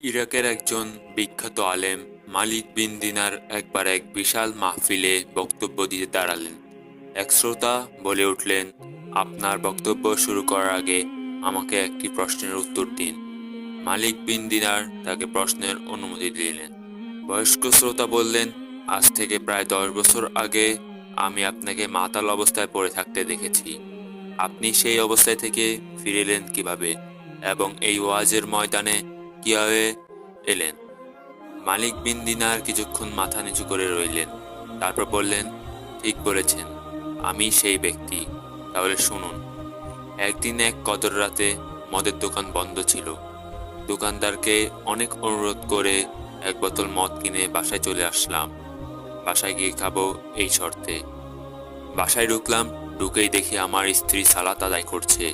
ইরাকের একজন বিখ্যাত আলেম মালিক বিন দিনার একবার এক বিশাল মাহফিলে বক্তব্য দিতে দাঁড়ালেন। এক শ্রোতা বলে উঠলেন, আপনার বক্তব্য শুরু করার আগে আমাকে একটি প্রশ্নের উত্তর দিন। মালিক বিন দিনার তাকে প্রশ্নের অনুমতি দিলেন। বয়স্ক শ্রোতা বললেন, আজ থেকে প্রায় 10 বছর আগে আমি আপনাকে মাতাল অবস্থায় পড়ে থাকতে দেখেছি। আপনি সেই অবস্থায় থেকে ফিরে এলেন কিভাবে এবং এই ওয়াজের ময়দানে কিভাবে এলেন? মালিক বিন দিনার কিছুক্ষণ মাথা নিচু করে রইলেন। তারপর বললেন, ঠিক বলেছেন, আমি সেই ব্যক্তি। তাহলে শুনুন। একদিন এক কদর রাতে মদের দোকান বন্ধ ছিল। দোকানদারকে অনেক অনুরোধ করে এক বোতল মদ কিনে বাসায় চলে আসলাম। বাসায় গিয়ে খাবো এই শর্তে। বাসায় ঢুকলাম, ঢুকেই দেখি আমার স্ত্রী সালাত আদায় করছে।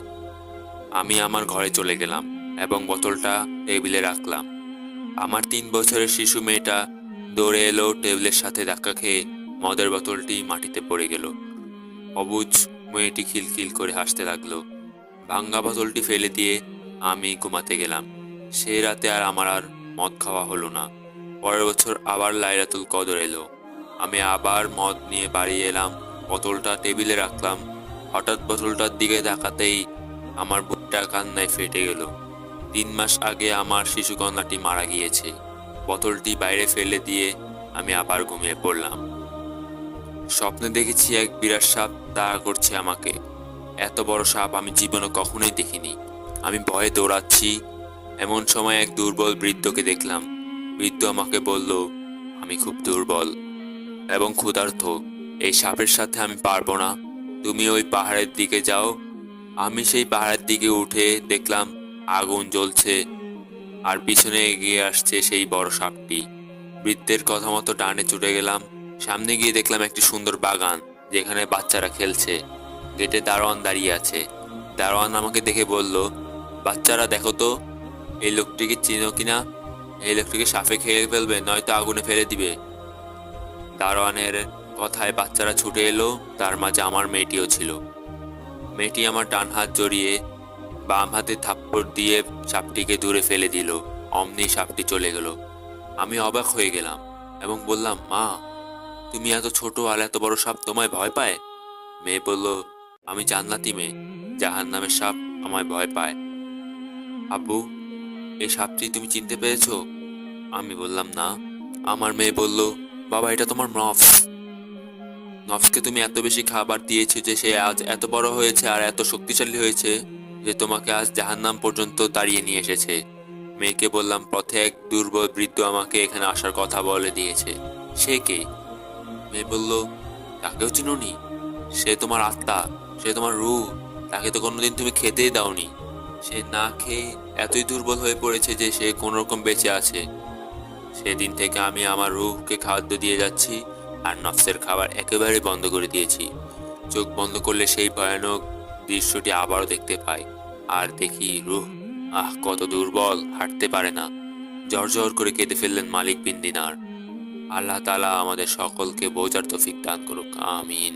আমি আমার ঘরে চলে গেলাম এবং বোতলটা টেবিলে রাখলাম। আমার 3 বছরের শিশু মেয়েটা দৌড়ে এলো, টেবিলের সাথে ধাক্কা খেয়ে মদের বোতলটি মাটিতে পড়ে গেল। অবুঝ মেয়েটি খিলখিল করে হাসতে লাগলো। ভাঙ্গা বোতলটি ফেলে দিয়ে আমি ঘুমাতে গেলাম। সেই রাতে আর মদ খাওয়া হলো না। পরের বছর আবার লাইলাতুল কদর এলো। আমি আবার মদ নিয়ে বাড়ি এলাম, বোতলটা টেবিলে রাখলাম। হঠাৎ বোতলটার দিকে তাকাতেই আমার বুকটা কান্নায় ফেটে গেল। 3 মাস আগে আমার শিশুকন্যাটি মারা গিয়েছে। বোতলটি বাইরে ফেলে দিয়ে আমি আবার ঘুমিয়ে পড়লাম। স্বপ্নে দেখেছি এক বিরাট সাপ তাড়া করছে আমাকে। এত বড় সাপ আমি জীবনে কখনোই দেখিনি। আমি ভয়ে দৌড়াচ্ছি। এমন সময় এক দুর্বল বৃদ্ধকে দেখলাম। বৃদ্ধ আমাকে বলল, আমি খুব দুর্বল এবং ক্ষুধার্ত। এই সাপের সাথে আমি পারবো না। তুমি ওই পাহাড়ের দিকে যাও। আমি সেই পাহাড়ের দিকে উঠে দেখলাম আগুন জ্বলছে আর পিছনে এগিয়ে আসছে সেই বড় সাপটি। বৃদ্ধের কথা মতো ডানে ছুটে গেলাম। সামনে গিয়ে দেখলাম একটি সুন্দর বাগান, যেখানে বাচ্চারা খেলছে। গেটে দারোয়ান দাঁড়িয়ে আছে। দারোয়ান আমাকে দেখে বলল, বাচ্চারা দেখো তো, এই লোকটিকে চিনো কিনা? এই লোকটিকে সাপে খেয়ে ফেলবে, নয়তো আগুনে ফেলে দিবে। দারোয়ানের কথায় বাচ্চারা ছুটে এলো। তার মাঝে আমার মেয়েটিও ছিল। মেয়েটি আমার ডান হাত জড়িয়ে বাম হাতে থাপ্পড় দিয়ে সাপটিকে দূরে ফেলে দিল। অমনি সাপটি চলে গেল। আমি অবাক হয়ে গেলাম এবং বললাম, মা, তুমি এত ছোট আর এত বড় সাপ তোমায় ভয় পায়? মেয়ে বলল, আমি জান্নাতি মেয়ে, জাহান্নামের সাপ আমায় ভয় পায়। আব্বু, এই সাপটি তুমি চিনতে পেরেছো? আমি বললাম, না। আমার মেয়ে বলল, বাবা, এটা তোমার নফস। নফসকে তুমি এত বেশি খাবার দিয়েছো যে সে আজ এত বড় হয়েছে আর এত শক্তিশালী হয়েছে যে তোমাকে আজ জাহান্নাম পর্যন্ত তাড়িয়ে নিয়ে এসেছে। মেয়েকে বললাম, পথে এক দুর্বল বৃদ্ধ আমাকে এখানে আসার কথা বলে দিয়েছে। সে কে? মেয়ে বলল, তাকেও চিনোনি? সে তোমার আত্মা, সে তোমার রূহ। তাকে তো কোনোদিন তুমি খেতেই দাওনি। সে না খেয়ে এতই দুর্বল হয়ে পড়েছে যে সে কোনোরকম বেঁচে আছে। সেদিন থেকে আমি আমার রূহকে খাদ্য দিয়ে যাচ্ছি আর নফসের খাবার একেবারে বন্ধ করে দিয়েছি। চোখ বন্ধ করলে সেই ভয়ানক দৃশ্যটি আবারও দেখতে পাই আর দেখি রূহ কত দুর্বল, হাঁটতে পারে না। জর্জর করে কেঁদে ফেললেন মালিক বিন দিনার। আল্লাহ তাআলা আমাদের সকলকে বোঝার তৌফিক দান করুক, আমিন।